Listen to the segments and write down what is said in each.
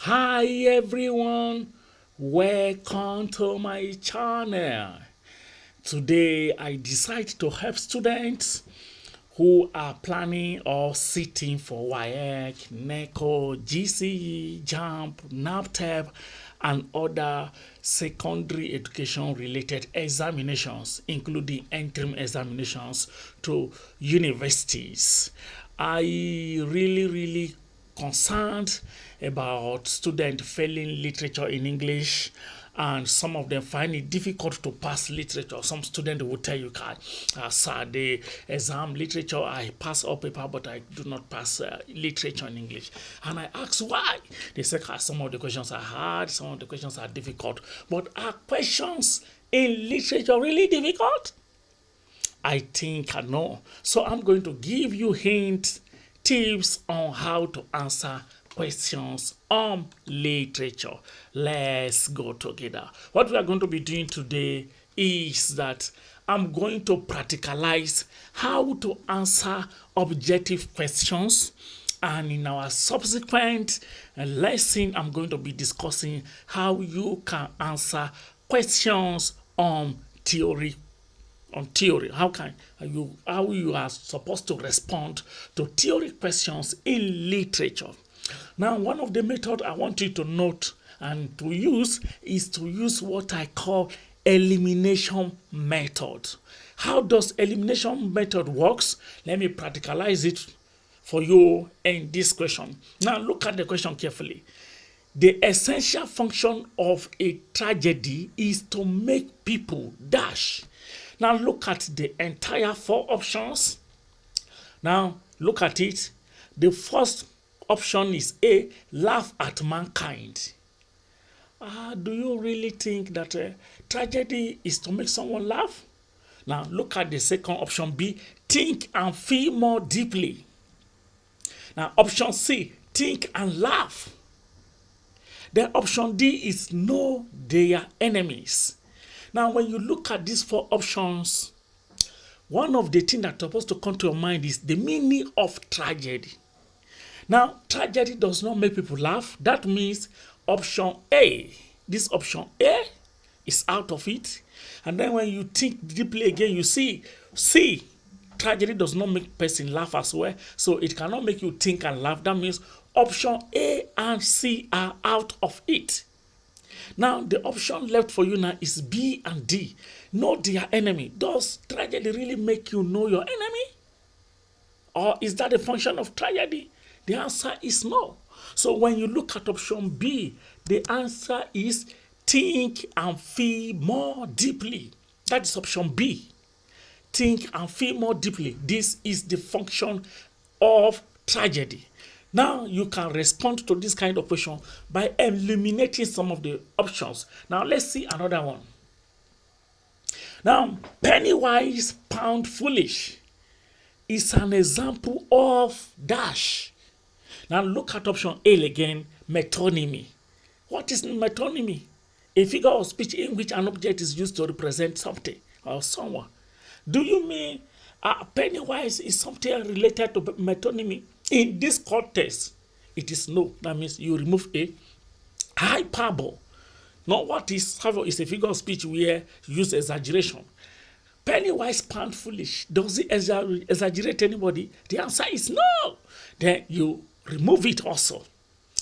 Hi everyone, welcome to my channel. Today I decide to help students who are planning or sitting for WAEC, NECO, GCE, JAMB, NABTEB, and other secondary education related examinations, including interim examinations to universities. I really concerned about students failing literature in English, and some of them find it difficult to pass literature. Some students will tell you, sir, the exam literature, I pass all paper, but I do not pass literature in English. And I ask why. They say, some of the questions are hard, some of the questions are difficult. But are questions in literature really difficult? I think I know. So I'm going to give you hints, tips on how to answer questions on literature. Let's go together. What we are going to be doing today is that I'm going to practicalize how to answer objective questions, and in our subsequent lesson I'm going to be discussing how you can answer questions on theory. How you are supposed to respond to theory questions in literature. Now, one of the methods I want you to note and to use is to use what I call elimination method. How does elimination method works? Let me practicalize it for you in this question. Now look at the question carefully. The essential function of a tragedy is to make people dash. Now look at the entire 4 options. Now look at it. The first option is A, laugh at mankind. Do you really think that tragedy is to make someone laugh? Now look at the second option, B, think and feel more deeply. Now option C, think and laugh. Then option D is know their enemies. Now, when you look at these 4 options, one of the things that's supposed to come to your mind is the meaning of tragedy. Now, tragedy does not make people laugh. That means option A, this option A is out of it. And then when you think deeply again, you see, tragedy does not make person laugh as well. So it cannot make you think and laugh. That means option A and C are out of it. Now, the option left for you now is B and D. Know their enemy. Does tragedy really make you know your enemy? Or is that a function of tragedy? The answer is no. So when you look at option B, the answer is think and feel more deeply. That is option B. Think and feel more deeply. This is the function of tragedy. Now you can respond to this kind of question by eliminating some of the options. Now let's see another one. Now, penny wise, pound foolish is an example of dash. Now look at option A again, metonymy. What is metonymy? A figure of speech in which an object is used to represent something or someone. Do you mean pennywise is something related to metonymy? In this context, it is no. That means you remove A. Hyperbole. Now, what is a figure of speech where you use exaggeration. Pennywise, pound foolish. Does it exaggerate anybody? The answer is no. Then you remove it also.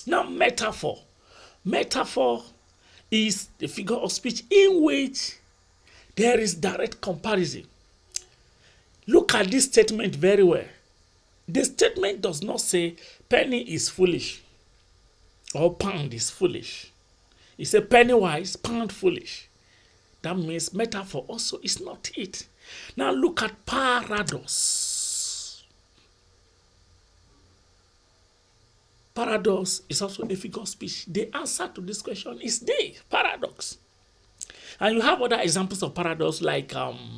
Now, metaphor. Metaphor is the figure of speech in which there is direct comparison. Look at this statement very well. The statement does not say penny is foolish or pound is foolish. It says pennywise, pound foolish. That means metaphor also is not it. Now look at paradox. Paradox is also a figure of speech. The answer to this question is D, paradox. And you have other examples of paradox like the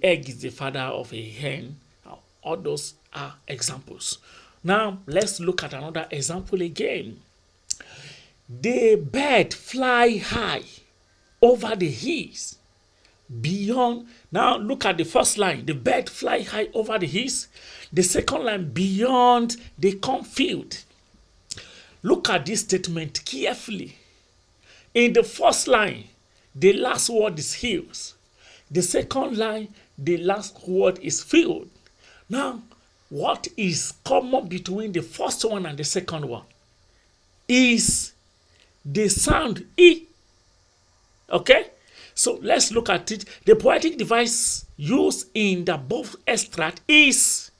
egg is the father of a hen. All those are examples. Now, let's look at another example again. The bird fly high over the hills beyond. Now, look at the first line. The bird fly high over the hills. The second line, beyond the cornfield. Look at this statement carefully. In the first line, the last word is heals. The second line, the last word is filled. Now, what is common between the first one and the second one is the sound E. Okay? So let's look at it. The poetic device used in the above extract is.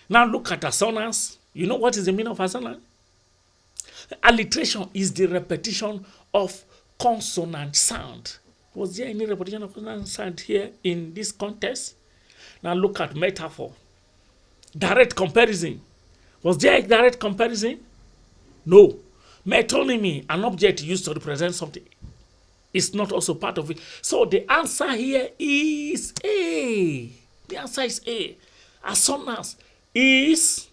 Now look at assonance. You know what is the meaning of assonance? Alliteration is the repetition of consonant sound. Was there any repetition of consonant sound here in this context? Now look at metaphor. Direct comparison. Was there a direct comparison? No. Metonymy, an object used to represent something, is not also part of it. So the answer here is A. The answer is A. Assonance is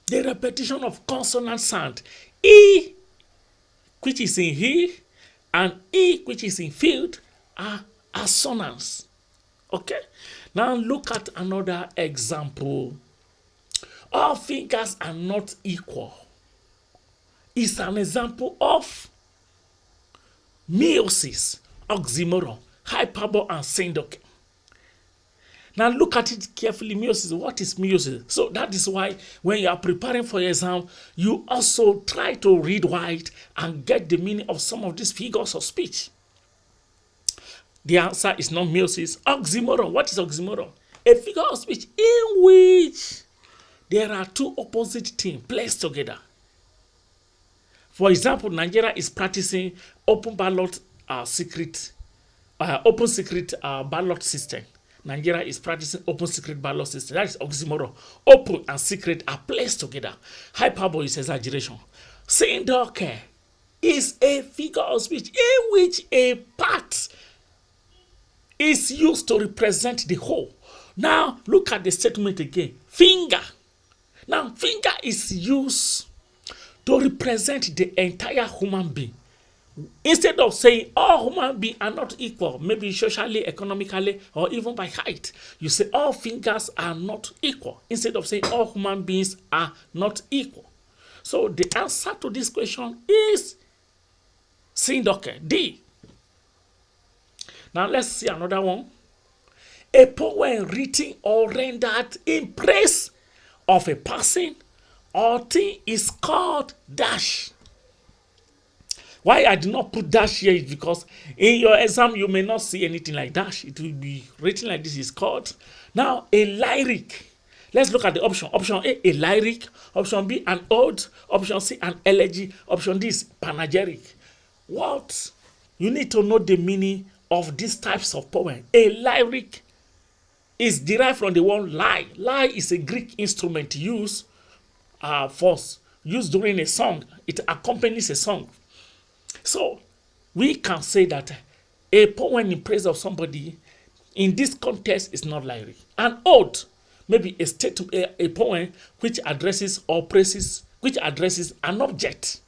the repetition of consonant sound. E, which is in he, and E, which is in field, are assonance. Okay? Now look at another example. All fingers are not equal. It's an example of meiosis, oxymoron, hyperbole, and synecdoche. Now look at it carefully. Meiosis. What is meiosis? So that is why when you are preparing for your exam, you also try to read wide and get the meaning of some of these figures of speech. The answer is not meiosis. Oxymoron. What is oxymoron? A figure of speech in which there are two opposite things placed together. For example, Nigeria is practicing open secret ballot system. Nigeria is practicing open secret ballot system. That is oxymoron. Open and secret are placed together. Hyperbole is exaggeration. Synecdoche is a figure of speech in which a part is used to represent the whole. Now look at the statement again. Finger. Now finger is used to represent the entire human being. Instead of saying all human beings are not equal, maybe socially, economically, or even by height, you say all fingers are not equal. Instead of saying all human beings are not equal. So the answer to this question is synecdoche, D. Now let's see another one. A poem written or rendered in praise of a person or thing is called dash. Why I did not put dash here is because in your exam you may not see anything like dash. It will be written like this. Is called. Now a lyric. Let's look at the option. Option A lyric. Option B, an ode. Option C, an elegy. Option D is panegyric. What? You need to know the meaning of these types of poem. A lyric is derived from the word lie. Lie is a Greek instrument used during a song. It accompanies a song. So we can say that a poem in praise of somebody in this context is not lyric. An ode, maybe a poem which addresses or praises, which addresses an object.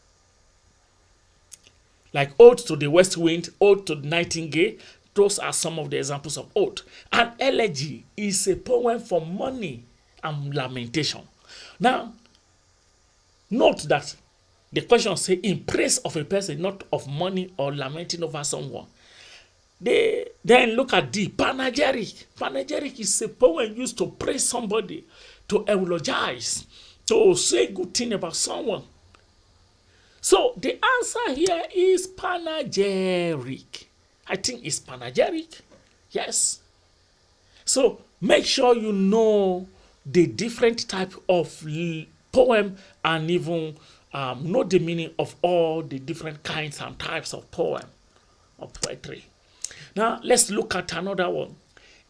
Like ode to the west wind, ode to the nightingale. Those are some of the examples of ode. An elegy is a poem for mourning and lamentation. Now, note that the question says in praise of a person, not of mourning or lamenting over someone. Then look at D, panegyric. Panegyric is a poem used to praise somebody, to eulogize, to say good thing about someone. So the answer here is panegyric. I think it's panegyric. Yes. So make sure you know the different type of poem and even know the meaning of all the different kinds and types of poem or poetry. Now let's look at another one.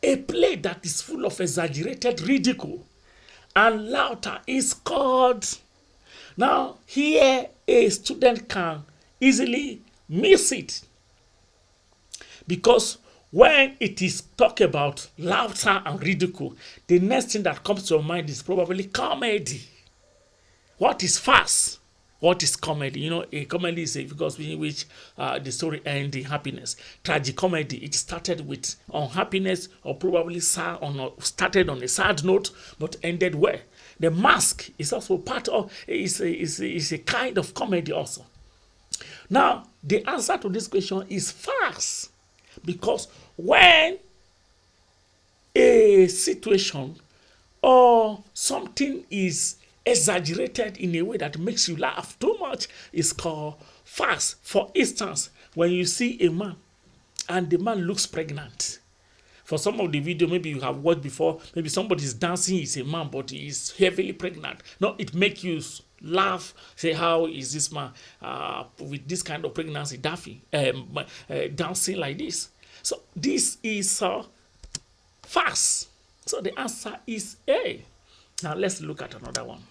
A play that is full of exaggerated ridicule and laughter is called. Now here a student can easily miss it, because when it is talk about laughter and ridicule, the next thing that comes to your mind is probably comedy. What is farce? What is comedy? You know, a comedy is a figure in which the story ends in happiness. Tragicomedy, it started with unhappiness or probably started on a sad note but ended well. The mask is also part of, is a kind of comedy also. Now, the answer to this question is farce, because when a situation or something is exaggerated in a way that makes you laugh too much, is called farce. For instance, when you see a man and the man looks pregnant. For some of the video, maybe you have watched before, maybe somebody is dancing, he's a man, but he is heavily pregnant. No, it makes you laugh, say, how is this man with this kind of pregnancy dancing like this? So this is farce. So the answer is A. Now let's look at another one.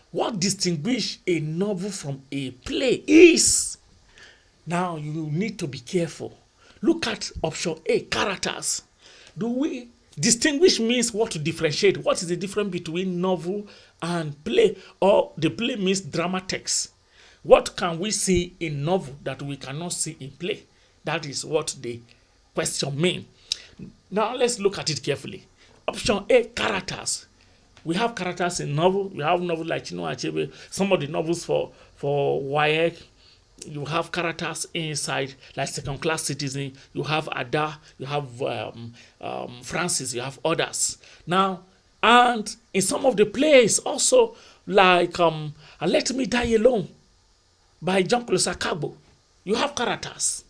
What distinguishes a novel from a play is, now you need to be careful. Look at option A, characters. Do we distinguish means what to differentiate? What is the difference between novel and play? Or the play means drama text. What can we see in novel that we cannot see in play? That is what the question means. Now let's look at it carefully. Option A, characters. We have characters in novel. We have novels like Chinua Achebe. Some of the novels for WAEC. You have characters inside, like Second Class Citizen. You have Ada. You have Francis. You have others. Now, and in some of the plays also, like Let Me Die Alone by Jean-Claude Sakabo, you have characters.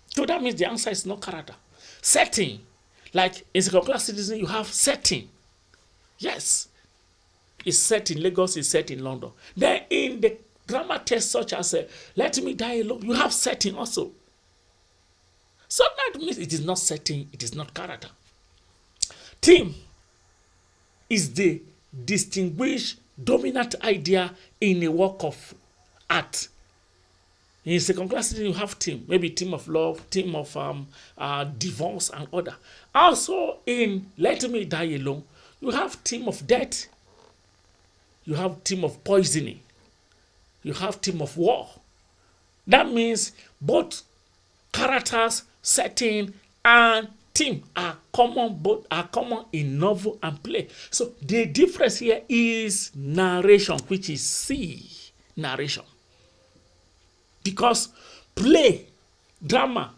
So that means the answer is not character. Setting, like in Second Class Citizen, you have setting. Yes, it's set in Lagos, it's set in London. Then in the drama text such as Let Me Die Alone, you have setting also. So that means it is not setting, it is not character. Theme is the distinguished dominant idea in a work of art. In Second Class Citizen, you have theme, maybe theme of love, theme of divorce and other. Also in Let Me Die Alone, you have theme of death, you have theme of poisoning, you have theme of war. That means both characters, setting, and theme are common. Both are common in novel and play. So the difference here is narration, which is C, narration. Because play, drama,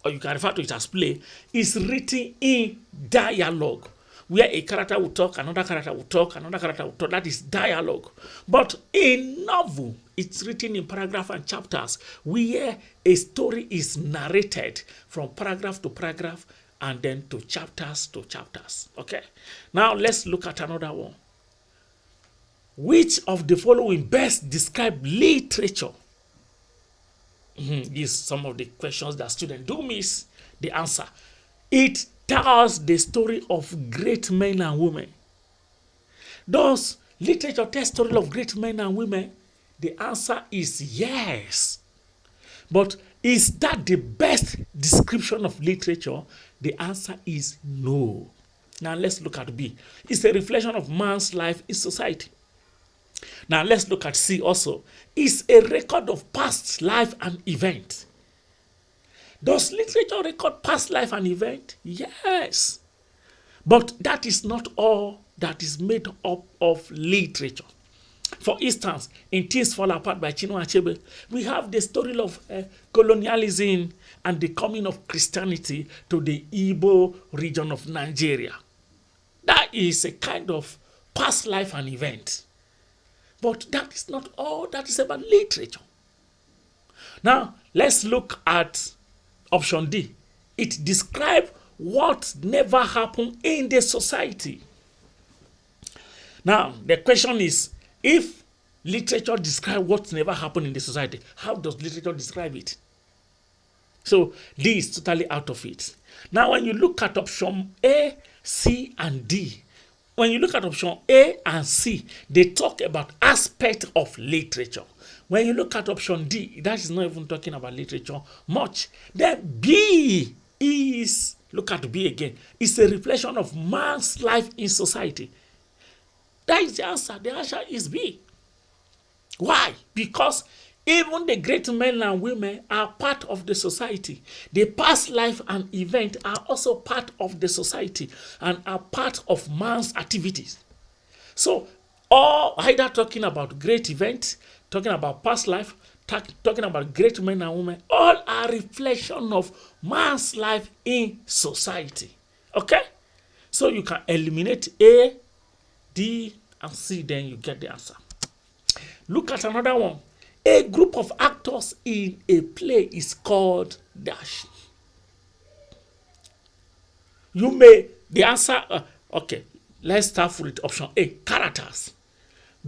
or you can refer to it as play, is written in dialogue, where a character will talk, another character will talk, another character will talk. That is dialogue. But in novel, it's written in paragraph and chapters, where a story is narrated from paragraph to paragraph and then to chapters. Okay? Now let's look at another one. Which of the following best describe literature? These are some of the questions that students do miss the answer. It tells the story of great men and women. Does literature tell the story of great men and women? The answer is yes. But is that the best description of literature? The answer is no. Now let's look at B. It's a reflection of man's life in society. Now let's look at C also. It's a record of past life and event. Does literature record past life and event? Yes. But that is not all that is made up of literature. For instance, in Things Fall Apart by Chinua Achebe, we have the story of colonialism and the coming of Christianity to the Igbo region of Nigeria. That is a kind of past life and event. But that is not all that is about literature. Now, let's look at option D. It describes what never happened in the society. Now, the question is, if literature describes what never happened in the society, how does literature describe it? So, D is totally out of it. Now, when you look at option A, C, and D, when you look at option A and C, they talk about aspect of literature. When you look at option D, that is not even talking about literature much. Then B is, look at B again, it's a reflection of man's life in society. That is the answer. The answer is B. Why? Because Even the great men and women are part of the society. The past life and event are also part of the society and are part of man's activities. So, all either talking about great events, talking about past life, talking about great men and women, all are reflection of man's life in society. Okay? So you can eliminate A, D, and C, then you get the answer. Look at another one. A group of actors in a play is called dash. You may, the answer, okay, let's start with option A, characters.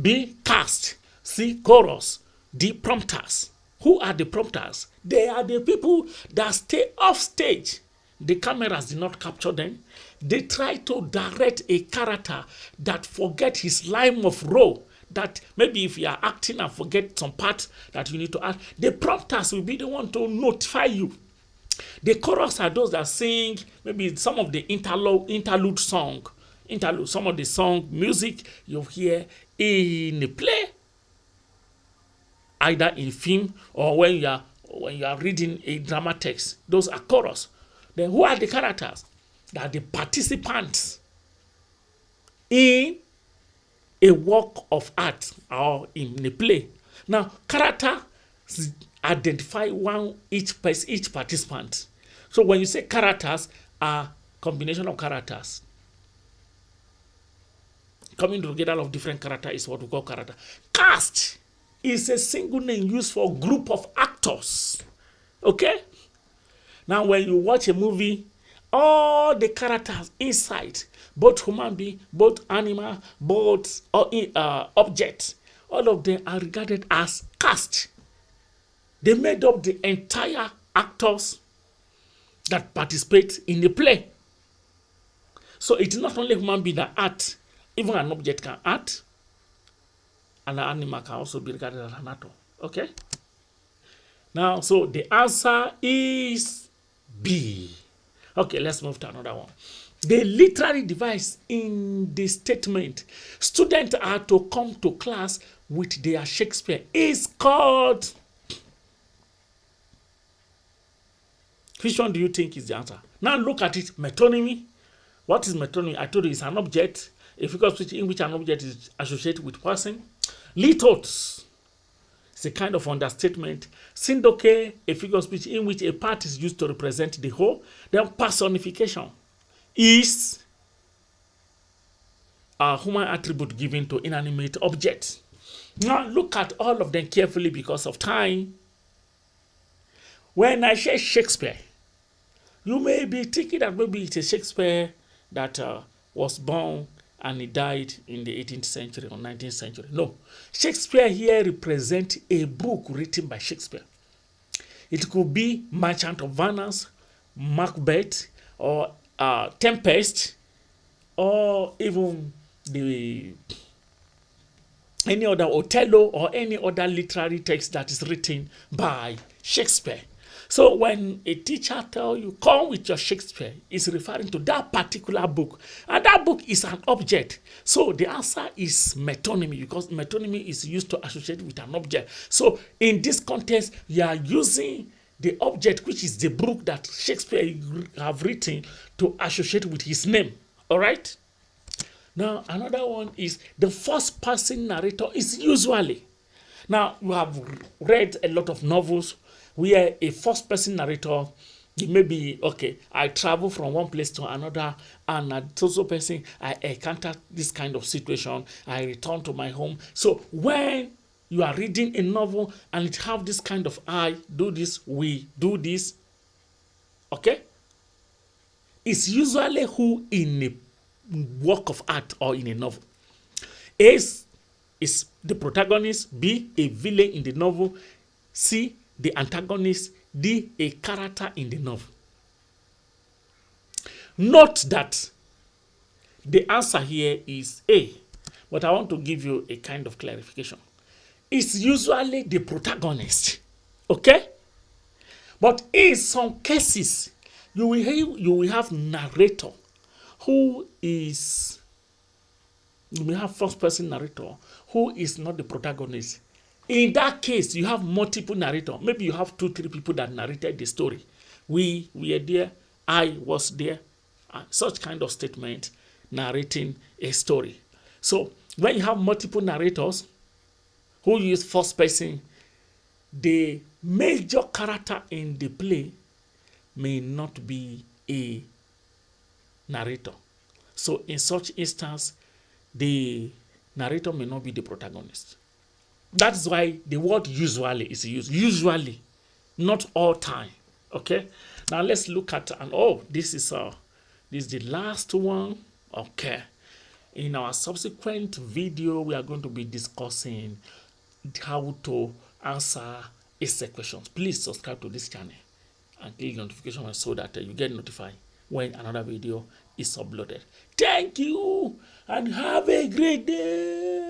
B, cast. C, chorus. D, prompters. Who are the prompters? They are the people that stay off stage. The cameras did not capture them. They try to direct a character that forget his line of role. That maybe if you are acting and forget some part that you need to add, the prompters will be the one to notify you. The chorus are those that sing maybe some of the interlude song, some of the song music you hear in a play, either in film or when you are reading a drama text. Those are chorus. Then who are the characters? They are the participants in a work of art or in a play. Now, character identify each participant. So when you say characters, are combination of characters. Coming together of different characters is what we call character. Cast is a single name used for a group of actors. Okay? Now, when you watch a movie, all the characters inside, both human being, both animal, both objects, all of them are regarded as cast. They made up the entire actors that participate in the play. So it is not only human being that act, even an object can act, and an animal can also be regarded as an actor. Okay? Now, so the answer is B. Okay, let's move to another one. The literary device in the statement, students are to come to class with their Shakespeare, is called. Which one do you think is the answer? Now look at it. Metonymy. What is metonymy? I told you it's an object, a figure of speech in which an object is associated with person. Lithos. It's a kind of understatement. Syndoche, a figure of speech in which a part is used to represent the whole. Then personification is a human attribute given to inanimate objects. Now look at all of them carefully because of time. When I say Shakespeare, you may be thinking that maybe it's a Shakespeare that was born and he died in the 18th century or 19th century. No. Shakespeare here represents a book written by Shakespeare. It could be Merchant of Venice, Macbeth, or Tempest, or even any other Othello or any other literary text that is written by Shakespeare. So when a teacher tells you, come with your Shakespeare, it's referring to that particular book. And that book is an object. So the answer is metonymy, because metonymy is used to associate with an object. So in this context, you are using the object, which is the book that Shakespeare have written, to associate with his name. All right? Now, another one is the first person narrator is usually. Now, you have read a lot of novels where a first person narrator, it may be, okay, I travel from one place to another, and a social person, I encounter this kind of situation, I return to my home. So when you are reading a novel and it have this kind of I do this, we do this, okay, it's usually who in a work of art or in a novel. A is the protagonist, B, a villain in the novel, C, the antagonist, D, a character in the novel. Note that the answer here is A, but I want to give you a kind of clarification. It's usually the protagonist, okay? But in some cases, you will have narrator who is, you may have first person narrator who is not the protagonist. In that case, you have multiple narrators. Maybe you have 2, 3 people that narrated the story. We were there. I was there. Such kind of statement narrating a story. So when you have multiple narrators who use first person, the major character in the play may not be a narrator. So in such instance, the narrator may not be the protagonist. That's why the word usually is used. Usually, not all time. Okay. Now let's look at this is the last one. Okay. In our subsequent video, we are going to be discussing how to answer essay questions. Please subscribe to this channel and click the notification bell so that you get notified when another video is uploaded. Thank you and have a great day.